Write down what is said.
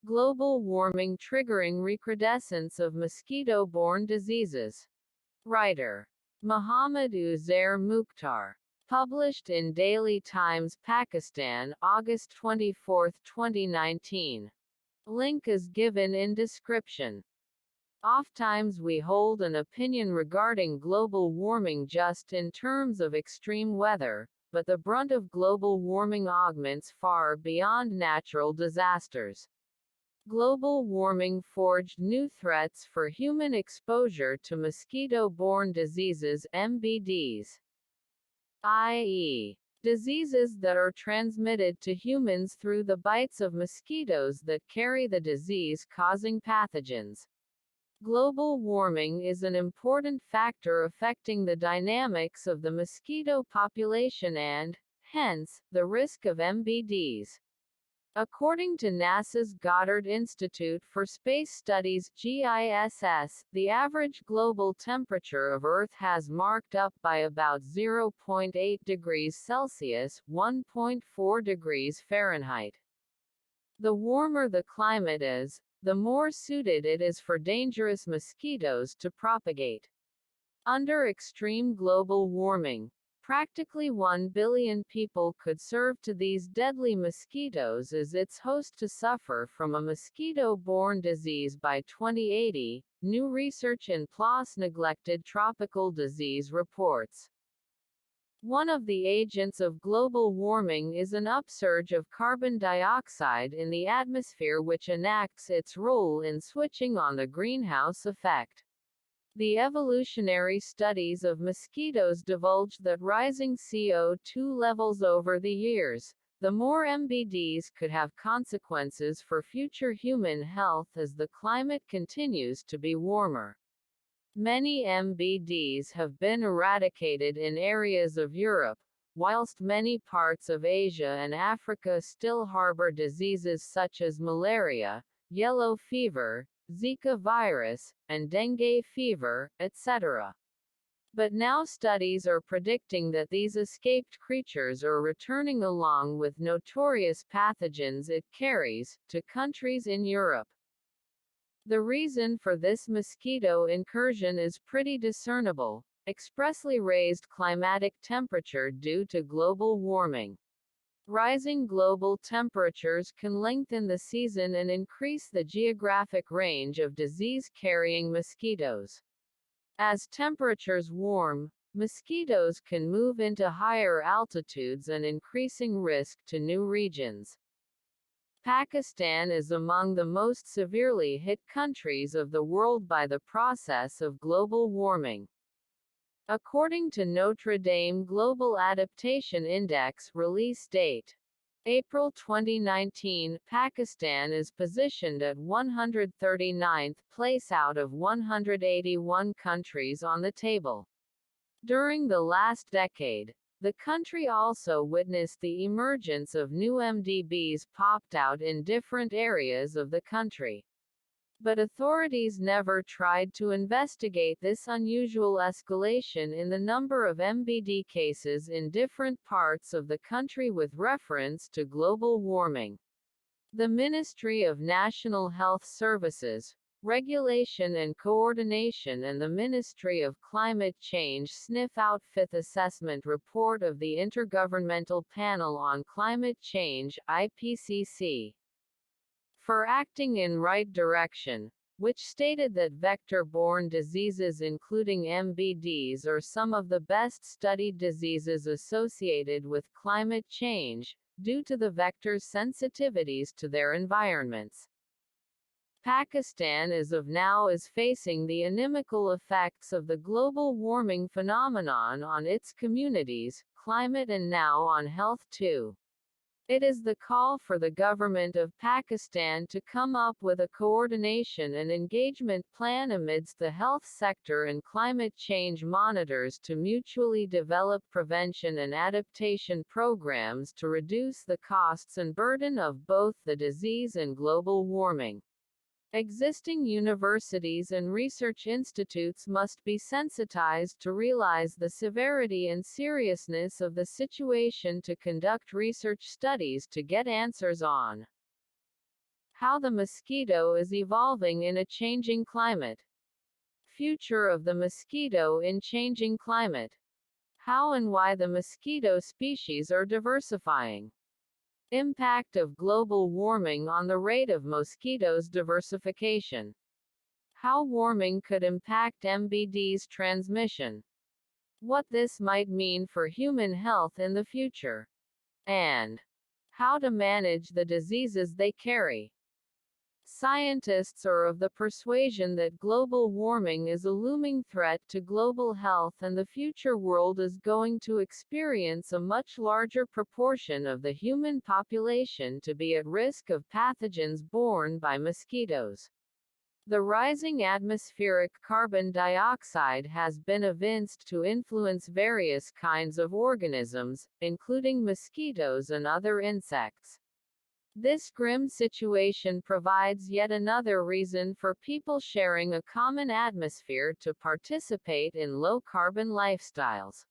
Global warming triggering recrudescence of mosquito-borne diseases. Writer Muhammad Uzair Mukhtar. Published in Daily Times Pakistan, August 24, 2019. Link is given in description. Oftentimes we hold an opinion regarding global warming just in terms of extreme weather, but the brunt of global warming augments far beyond natural disasters. Global warming forged new threats for human exposure to mosquito-borne diseases (MBDs), i.e., diseases that are transmitted to humans through the bites of mosquitoes that carry the disease-causing pathogens. Global warming is an important factor affecting the dynamics of the mosquito population and, hence, the risk of MBDs. According to NASA's Goddard Institute for Space Studies (GISS), the average global temperature of Earth has marked up by about 0.8 degrees Celsius (1.4 degrees Fahrenheit). The warmer the climate is, the more suited it is for dangerous mosquitoes to propagate. Under extreme global warming, practically 1 billion people could serve to these deadly mosquitoes as its host to suffer from a mosquito-borne disease by 2080, new research in PLOS Neglected Tropical Disease reports. One of the agents of global warming is an upsurge of carbon dioxide in the atmosphere which enacts its role in switching on the greenhouse effect. The evolutionary studies of mosquitoes divulged that rising CO2 levels over the years, the more MBDs could have consequences for future human health as the climate continues to be warmer. Many MBDs have been eradicated in areas of Europe, whilst many parts of Asia and Africa still harbor diseases such as malaria, yellow fever, Zika virus, and dengue fever, etc. But now studies are predicting that these escaped creatures are returning along with notorious pathogens it carries, to countries in Europe. The reason for this mosquito incursion is pretty discernible: expressly raised climatic temperature due to global warming. Rising global temperatures can lengthen the season and increase the geographic range of disease-carrying mosquitoes. As temperatures warm, mosquitoes can move into higher altitudes and increasing risk to new regions. Pakistan is among the most severely hit countries of the world by the process of global warming. According to Notre Dame Global Adaptation Index release date, April 2019, Pakistan is positioned at 139th place out of 181 countries on the table. During the last decade, the country also witnessed the emergence of new MDBs popped out in different areas of the country. But authorities never tried to investigate this unusual escalation in the number of MBD cases in different parts of the country with reference to global warming. The Ministry of National Health Services, Regulation and Coordination and the Ministry of Climate Change sniff out Fifth Assessment Report of the Intergovernmental Panel on Climate Change (IPCC). For acting in right direction, which stated that vector-borne diseases including MBDs are some of the best studied diseases associated with climate change, due to the vector's sensitivities to their environments. Pakistan as of now is facing the inimical effects of the global warming phenomenon on its communities, climate and now on health too. It is the call for the government of Pakistan to come up with a coordination and engagement plan amidst the health sector and climate change monitors to mutually develop prevention and adaptation programs to reduce the costs and burden of both the disease and global warming. Existing universities and research institutes must be sensitized to realize the severity and seriousness of the situation to conduct research studies to get answers on How the mosquito is evolving in a changing climate. Future of the mosquito in changing climate. How and why the mosquito species are diversifying. Impact of global warming on the rate of mosquitoes diversification. How warming could impact MBD's transmission. What this might mean for human health in the future. And how to manage the diseases they carry. Scientists are of the persuasion that global warming is a looming threat to global health, and the future world is going to experience a much larger proportion of the human population to be at risk of pathogens borne by mosquitoes. The rising atmospheric carbon dioxide has been evinced to influence various kinds of organisms, including mosquitoes and other insects. This grim situation provides yet another reason for people sharing a common atmosphere to participate in low-carbon lifestyles.